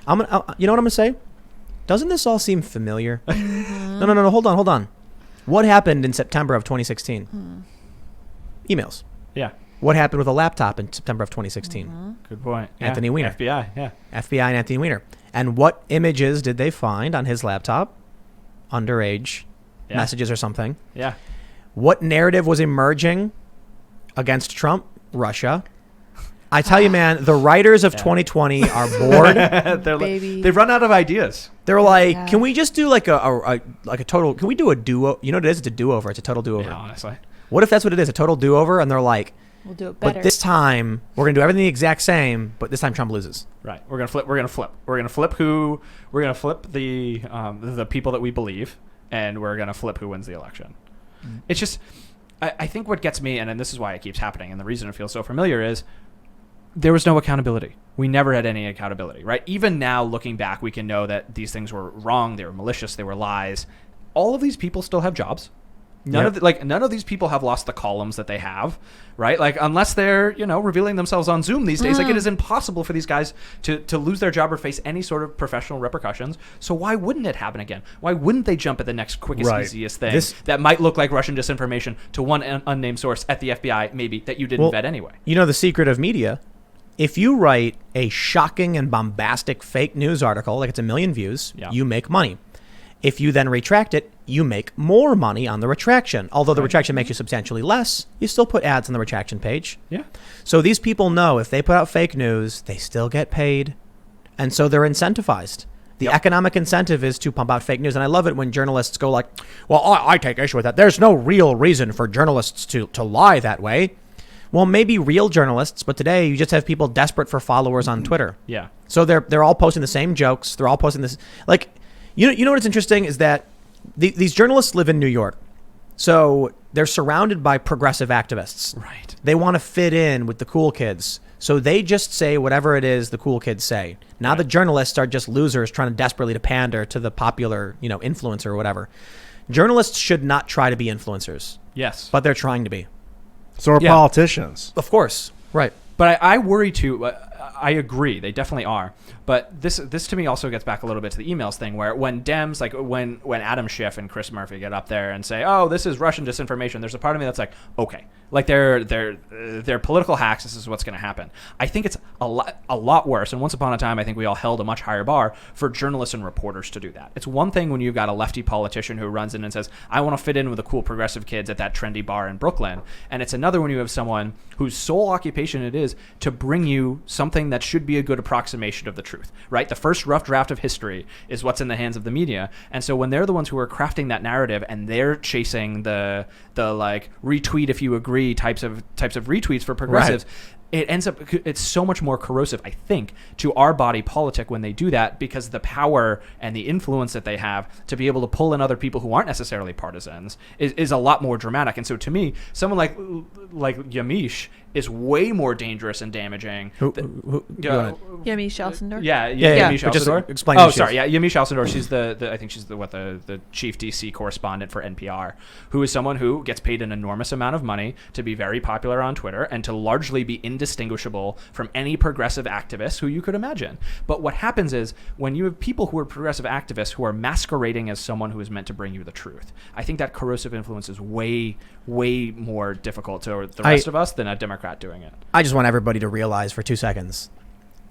You know what I'm gonna say? Doesn't this all seem familiar? No. Hold on. What happened in September of 2016? Emails. Yeah. What happened with a laptop in September of 2016? Good point. Anthony Weiner. FBI. Yeah. FBI and Anthony Weiner. And what images did they find on his laptop? Underage messages or something. Yeah. What narrative was emerging against Trump? Russia. I tell you, man, the writers of 2020 are bored. They've run out of ideas. They're like, can we just do like a total? Can we do a duo? You know what it is? It's a do-over. It's a total do-over. Yeah, honestly. What if that's what it is? A total do-over, and they're like, we'll do it better. But this time we're gonna do everything the exact same. But this time Trump loses. Right. We're gonna flip. We're gonna flip the people that we believe, and we're gonna flip who wins the election. It's just, I think what gets me, and this is why it keeps happening, and the reason it feels so familiar is there was no accountability. We never had any accountability, right? Even now, looking back, we can know that these things were wrong. They were malicious. They were lies. All of these people still have jobs. None of these people have lost the columns that they have, right? Like, unless they're, revealing themselves on Zoom these days, like, it is impossible for these guys to lose their job or face any sort of professional repercussions. So why wouldn't it happen again? Why wouldn't they jump at the next quickest, easiest thing that might look like Russian disinformation to one unnamed source at the FBI, maybe, that you didn't vet anyway? You know the secret of media? If you write a shocking and bombastic fake news article, like it's 1 million views, you make money. If you then retract it, you make more money on the retraction. Although the retraction makes you substantially less, you still put ads on the retraction page. Yeah. So these people know if they put out fake news, they still get paid. And so they're incentivized. The economic incentive is to pump out fake news. And I love it when journalists go like, well, I take issue with that. There's no real reason for journalists to lie that way. Well, maybe real journalists, but today you just have people desperate for followers on Twitter. Yeah. So they're all posting the same jokes. They're all posting this. Like, you know what's interesting is that these journalists live in New York. So they're surrounded by progressive activists. Right. They want to fit in with the cool kids. So they just say whatever it is the cool kids say. Now the journalists are just losers trying desperately to pander to the popular, influencer or whatever. Journalists should not try to be influencers. Yes. But they're trying to be. So are politicians. Of course. Right. But I worry too. I agree. They definitely are. But this to me also gets back a little bit to the emails thing, where when Dems, like when Adam Schiff and Chris Murphy get up there and say, oh, this is Russian disinformation, there's a part of me that's like, okay, like they're political hacks. This is what's going to happen. I think it's a lot worse. And once upon a time, I think we all held a much higher bar for journalists and reporters to do that. It's one thing when you've got a lefty politician who runs in and says, I want to fit in with the cool progressive kids at that trendy bar in Brooklyn. And it's another when you have someone whose sole occupation it is to bring you something that should be a good approximation of the truth, right? The first rough draft of history is what's in the hands of the media. And so when they're the ones who are crafting that narrative and they're chasing the like retweet if you agree types of retweets for progressives, it ends up, it's so much more corrosive, I think, to our body politic when they do that, because the power and the influence that they have to be able to pull in other people who aren't necessarily partisans is a lot more dramatic. And so to me, someone like Yamiche is way more dangerous and damaging. Yamiche Alcindor? Yeah. Yamiche Alcindor. Explain. Oh, sorry. Yeah, Yamiche Alcindor. She's I think she's the chief DC correspondent for NPR, who is someone who gets paid an enormous amount of money to be very popular on Twitter and to largely be indistinguishable from any progressive activist who you could imagine. But what happens is when you have people who are progressive activists who are masquerading as someone who is meant to bring you the truth, I think that corrosive influence is way, way more difficult to the rest of us than a Democrat doing it. I just want everybody to realize for 2 seconds.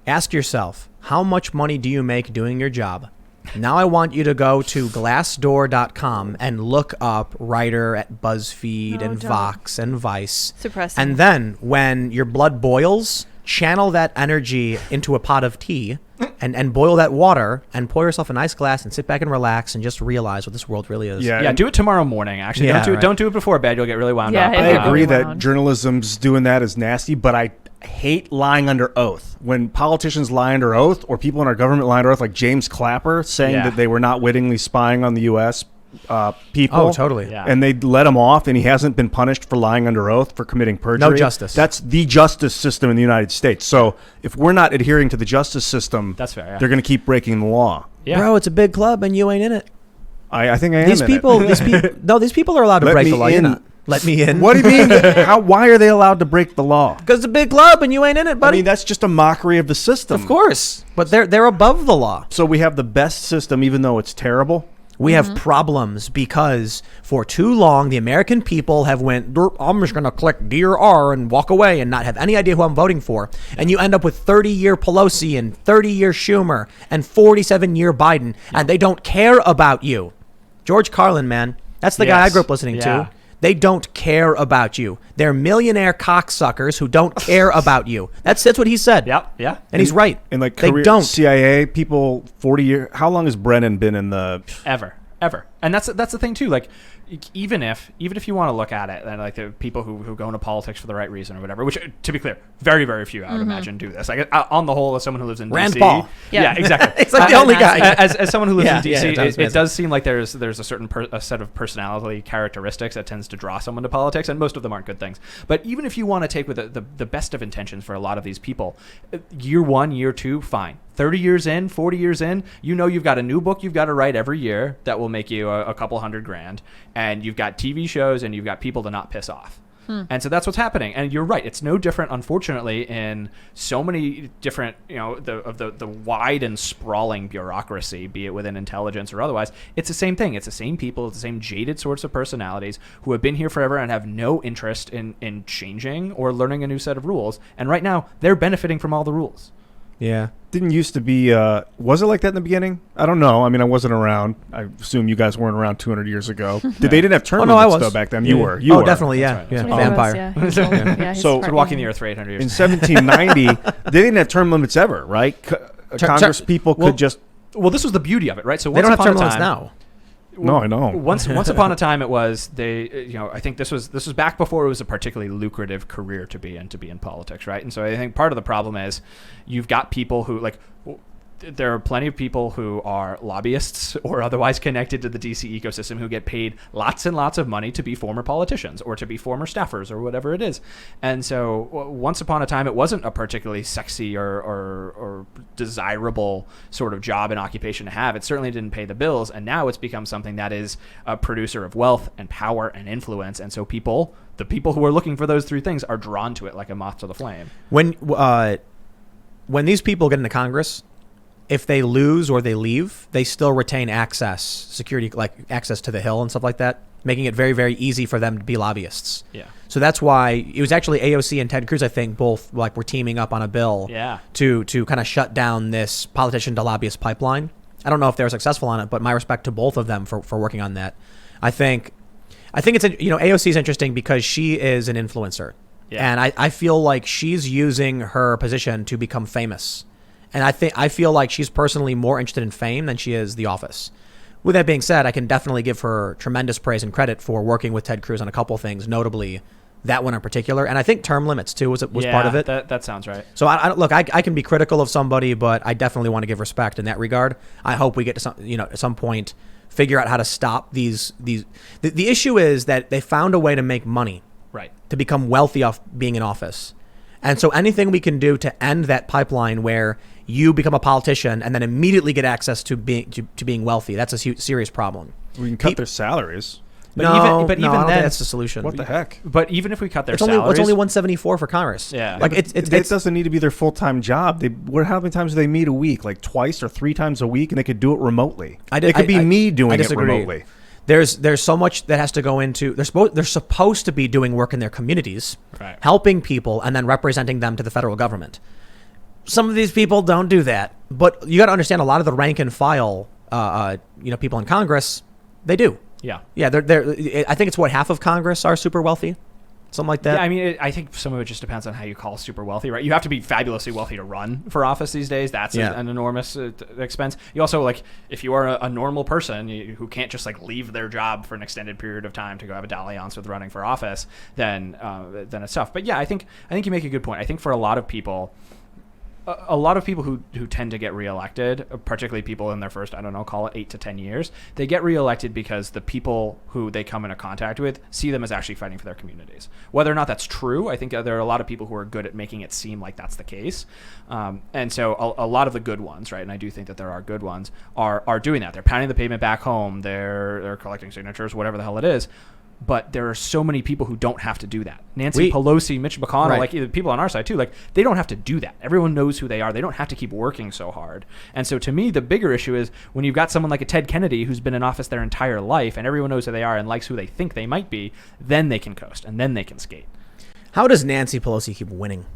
Ask yourself, how much money do you make doing your job? Now I want you to go to glassdoor.com and look up writer at BuzzFeed and Vox and Vice. Suppressing. And then when your blood boils, channel that energy into a pot of tea and boil that water and pour yourself a nice glass and sit back and relax and just realize what this world really is. Yeah, do it tomorrow morning, actually. Don't do it before bed. You'll get really wound up. I agree that journalism's doing that is nasty, but I hate lying under oath. When politicians lie under oath, or people in our government lie under oath, like James Clapper saying that they were not wittingly spying on the U.S. People. Oh, totally. Yeah. And they let him off, and he hasn't been punished for lying under oath for committing perjury. No justice. That's the justice system in the United States. So if we're not adhering to the justice system, that's fair. Yeah. They're going to keep breaking the law. Yeah. Bro, it's a big club, and you ain't in it. I think I am these people are allowed to break the law. You're not. Let me in. What do you mean? Why are they allowed to break the law? Because it's a big club and you ain't in it, I buddy. mean, that's just a mockery of the system. Of course. But they're above the law. So we have the best system, even though it's terrible. We have problems because for too long, the American people have went, "Derp, I'm just going to click Dear R and walk away and not have any idea who I'm voting for. And you end up with 30-year Pelosi and 30-year Schumer and 47-year Biden, and they don't care about you. George Carlin, man, that's the guy I grew up listening to. They don't care about you. They're millionaire cocksuckers who don't care about you. That's what he said. Yeah. And he's right. And like they don't. CIA people, 40 years. How long has Brennan been in the... Ever. And that's the thing too. Like, even if you want to look at it, and like the people who go into politics for the right reason or whatever, which, to be clear, very, very few I would imagine do this. Like, on the whole, as someone who lives in Rand DC, Paul. Yeah, exactly. It's like the only guy. As someone who lives in DC, it it does seem like there's a certain a set of personality characteristics that tends to draw someone to politics, and most of them aren't good things. But even if you want to take with the best of intentions for a lot of these people, year 1, year 2, fine. 30 years in, 40 years in, you've got a new book you've got to write every year that will make you a couple $100,000, and you've got TV shows and you've got people to not piss off. And so that's what's happening. And you're right. It's no different, unfortunately, in so many different, the wide and sprawling bureaucracy, be it within intelligence or otherwise. It's the same thing. It's the same people, it's the same jaded sorts of personalities who have been here forever and have no interest in changing or learning a new set of rules. And right now, they're benefiting from all the rules. Yeah. Didn't used to be, was it like that in the beginning? I don't know. I mean, I wasn't around. I assume you guys weren't around 200 years ago. They didn't have term limits, I was. though, back then. Yeah. You were. You were. Definitely, yeah. That's Yeah. right. Vampire. He's So- part Walking human. the earth for 800 years. In 1790, they didn't have term limits ever, right? Congress people could just... Well, this was the beauty of it, right? So They once don't have upon term a limits time, now. No, I know. Once upon a time, it was I think this was back before it was a particularly lucrative career to be in politics, right? And so I think part of the problem is you've got people who there are plenty of people who are lobbyists or otherwise connected to the DC ecosystem who get paid lots and lots of money to be former politicians or to be former staffers or whatever it is. And so once upon a time, it wasn't a particularly sexy or desirable sort of job and occupation to have. It certainly didn't pay the bills. And now it's become something that is a producer of wealth and power and influence. And so the people who are looking for those three things are drawn to it like a moth to the flame. When these people get into Congress, if they lose or they leave, they still retain security, like access to the Hill and stuff like that, making it very, very easy for them to be lobbyists. Yeah. So that's why it was actually AOC and Ted Cruz, I think, both were teaming up on a bill to kind of shut down this politician to lobbyist pipeline. I don't know if they were successful on it, but my respect to both of them for working on that. I think it's AOC is interesting because she is an influencer. Yeah. And I feel like she's using her position to become famous. And I feel like she's personally more interested in fame than she is the office. With that being said, I can definitely give her tremendous praise and credit for working with Ted Cruz on a couple things, notably that one in particular. And I think term limits too was part of it. That sounds right. So I can be critical of somebody, but I definitely want to give respect in that regard. I hope we get to at some point figure out how to stop these. The issue is that they found a way to make money, right, to become wealthy off being in office. And so anything we can do to end that pipeline where you become a politician and then immediately get access to being wealthy, that's a serious problem. We can cut their salaries. But even I don't then, think that's the solution. What the heck? But even if we cut their salaries, salaries, it's only 174 for Congress. Yeah, like it doesn't need to be their full-time job. How many times do they meet a week? Like twice or three times a week, and they could do it remotely. It could be me doing it remotely. There's so much that has to go into. They're supposed to be doing work in their communities, right, helping people, and then representing them to the federal government. Some of these people don't do that, but you got to understand a lot of the rank and file, people in Congress, they do. Yeah. I think it's half of Congress are super wealthy, something like that. Yeah, I mean, I think some of it just depends on how you call super wealthy, right? You have to be fabulously wealthy to run for office these days. That's an enormous expense. You also, if you are a normal person who can't just leave their job for an extended period of time to go have a dalliance with running for office, then it's tough. But yeah, I think you make a good point. I think for a lot of people who tend to get reelected, particularly people in their first, call it 8 to 10 years, they get reelected because the people who they come into contact with see them as actually fighting for their communities. Whether or not that's true, I think there are a lot of people who are good at making it seem like that's the case. And so a lot of the good ones, right, and I do think that there are good ones, are doing that. They're pounding the pavement back home. They're collecting signatures, whatever the hell it is. But there are so many people who don't have to do that. Nancy Pelosi, Mitch McConnell, Right. like the people on our side too, like they don't have to do that. Everyone knows who they are. They don't have to keep working so hard. And so to me, the bigger issue is when you've got someone like a Ted Kennedy who's been in office their entire life and everyone knows who they are and likes who they think they might be, then they can coast and then they can skate. How does Nancy Pelosi keep winning?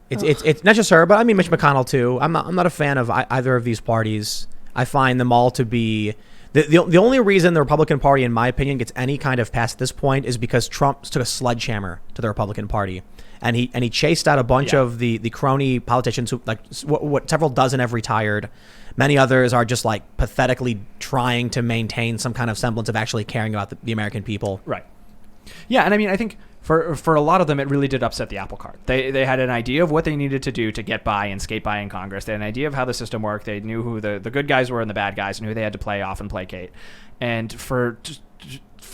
It's not just her, but I mean Mitch McConnell too. I'm not a fan of either of these parties. I find them all to be the only reason the Republican Party, in my opinion, gets any kind of pass at this point is because Trump took a sledgehammer to the Republican Party, and he chased out a bunch of the crony politicians who like what several dozen have retired. Many others are just like pathetically trying to maintain some kind of semblance of actually caring about the American people. Right. Yeah, and I mean, I think for a lot of them, it really did upset the apple cart. They had an idea of what they needed to do to get by and skate by in Congress. They had an idea of how the system worked. They knew who the good guys were and the bad guys and who they had to play off and placate. And for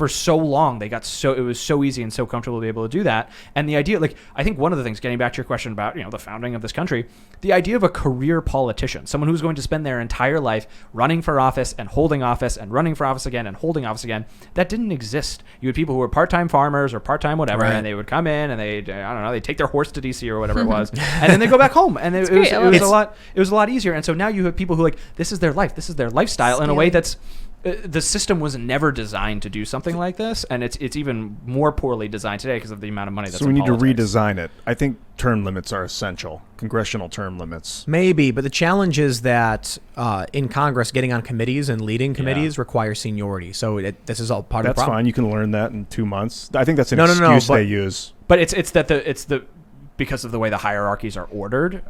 so long, it was so easy and so comfortable to be able to do that. And the idea, like, I think one of the things, getting back to your question about, the founding of this country, the idea of a career politician, someone who's going to spend their entire life running for office and holding office and running for office again and holding office again, that didn't exist. You had people who were part-time farmers or part-time whatever, right. and they would come in and they'd take their horse to DC or whatever it was, and then they go back home. And it was a lot easier. And so now you have people who, like, this is their life, this is their lifestyle in a way that's, the system was never designed to do something like this, and it's even more poorly designed today because of the amount of money that's so we need politics. to redesign it. I think term limits are essential. Congressional term limits. Maybe, but the challenge is that in Congress, getting on committees and leading committees requires seniority. So this is all part of the problem. That's fine. You can learn that in 2 months. I think that's an excuse they use. But it's because of the way the hierarchies are ordered,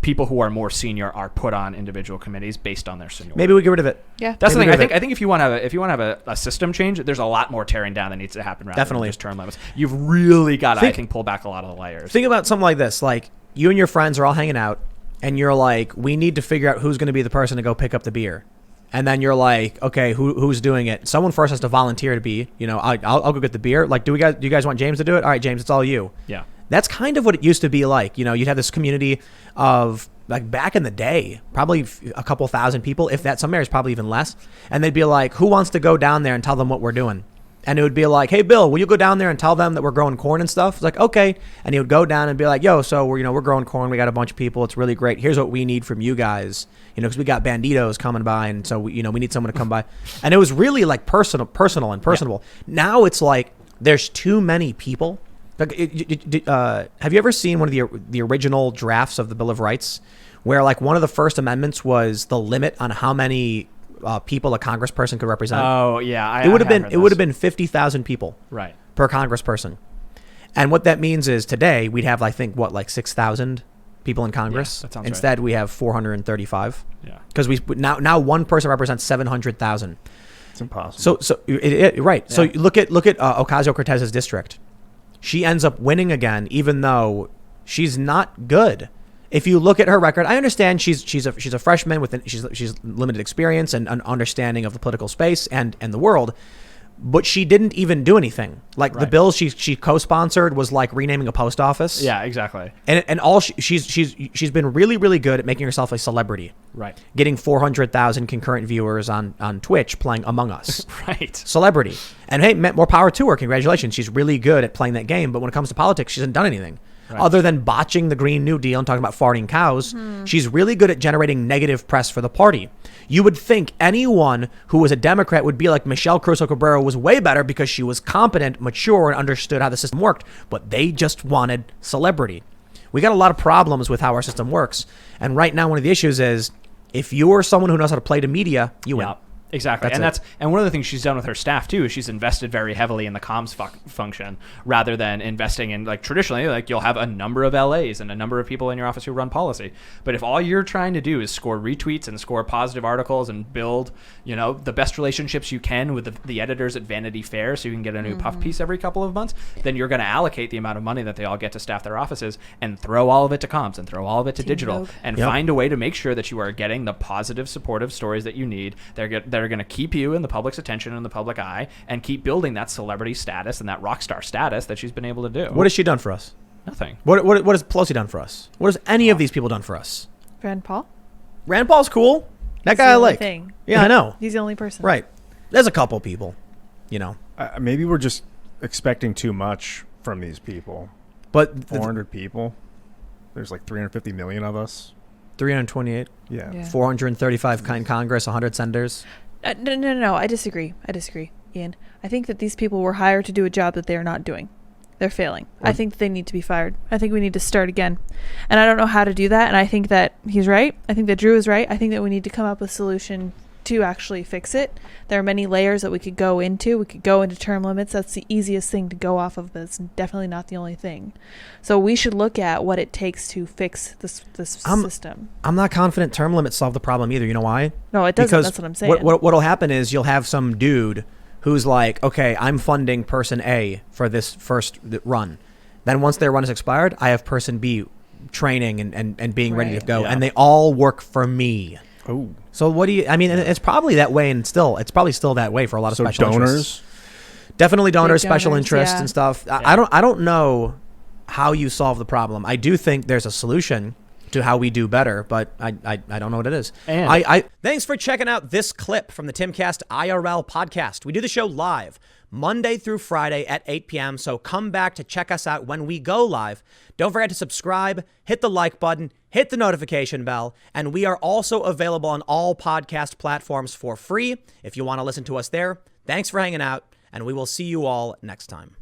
people who are more senior are put on individual committees based on their seniority. Maybe we get rid of it. Yeah, that's the thing. I think if you want to have a system change, there's a lot more tearing down that needs to happen. Rather Definitely, than just term limits. You've really got to, I think, pull back a lot of the layers. Think about something like this: like you and your friends are all hanging out, and you're like, "We need to figure out who's going to be the person to go pick up the beer." And then you're like, "Okay, who's doing it?" Someone first has to volunteer to be. I'll go get the beer. Like, do you guys want James to do it? All right, James, it's all you. Yeah. That's kind of what it used to be like. You'd have this community of, like, back in the day, probably a couple thousand people, if that. Some areas probably even less. And they'd be like, who wants to go down there and tell them what we're doing? And it would be like, hey, Bill, will you go down there and tell them that we're growing corn and stuff? It's like, okay. And he would go down and be like, yo, so we're growing corn. We got a bunch of people. It's really great. Here's what we need from you guys, because we got banditos coming by. And so, we need someone to come by. And it was really like personal and personable. Yeah. Now it's like there's too many people. Like, have you ever seen one of the original drafts of the Bill of Rights, where like one of the first amendments was the limit on how many people a congressperson could represent? Oh yeah, it would have been 50,000 people per congressperson, and what that means is today we'd have 6,000 people in Congress. Yeah, that sounds Instead, right. we have 435. Yeah, because now one person represents 700,000. It's impossible. So right. Yeah. So look at Ocasio-Cortez's district. She ends up winning again, even though she's not good. If you look at her record, I understand she's a freshman with she's limited experience and an understanding of the political space and the world, but she didn't even do anything. Like the bill she co-sponsored was like renaming a post office. Yeah, exactly. And all she's been really, really good at making herself a celebrity. Right. Getting 400,000 concurrent viewers on Twitch playing Among Us. Right. Celebrity. And hey, more power to her. Congratulations. She's really good at playing that game. But when it comes to politics, she hasn't done anything. Right. Other than botching the Green New Deal and talking about farting cows, she's really good at generating negative press for the party. You would think anyone who was a Democrat would be like Michelle Crusoe Cabrera was way better because she was competent, mature, and understood how the system worked. But they just wanted celebrity. We got a lot of problems with how our system works. And right now, one of the issues is if you're someone who knows how to play to media, you win. Exactly. And one of the things she's done with her staff too is she's invested very heavily in the comms function rather than investing in, like, traditionally, like, you'll have a number of LAs and a number of people in your office who run policy. But if all you're trying to do is score retweets and score positive articles and build, the best relationships you can with the editors at Vanity Fair so you can get a new puff piece every couple of months, then you're going to allocate the amount of money that they all get to staff their offices and throw all of it to comms and throw all of it to digital and find a way to make sure that you are getting the positive, supportive stories that you need. That are going to keep you in the public's attention and the public eye and keep building that celebrity status and that rock star status that she's been able to do. What has she done for us? Nothing. What has Pelosi done for us? What has any of these people done for us? Rand Paul? Rand Paul's cool. That guy I like. Thing. Yeah, I know. He's the only person. Right. There's a couple people, Maybe we're just expecting too much from these people. But 400 people. There's like 350 million of us. 328. Yeah. 435 in Congress, 100 senators. No. I disagree, Ian. I think that these people were hired to do a job that they are not doing. They're failing. I think that they need to be fired. I think we need to start again. And I don't know how to do that. And I think that he's right. I think that Drew is right. I think that we need to come up with a solution to actually fix it. There are many layers that we could go into. We could go into term limits. That's the easiest thing to go off of, but it's definitely not the only thing. So we should look at what it takes to fix this system. I'm not confident term limits solve the problem either. You know why? No, it doesn't. Because that's what I'm saying. What'll happen is you'll have some dude who's like, okay, I'm funding person A for this first run. Then once their run is expired, I have person B training and being ready to go. Yeah. And they all work for me. Oh. So what do you, I mean, it's probably that way, and it's probably still that way for a lot of special donors? interests. Definitely donors, special donors, interests yeah. and stuff. I don't know how you solve the problem. I do think there's a solution to how we do better, but I don't know what it is. And thanks for checking out this clip from the Timcast IRL podcast. We do the show live Monday through Friday at 8 p.m. So come back to check us out when we go live. Don't forget to subscribe, hit the like button, hit the notification bell, and we are also available on all podcast platforms for free if you want to listen to us there. Thanks for hanging out, and we will see you all next time.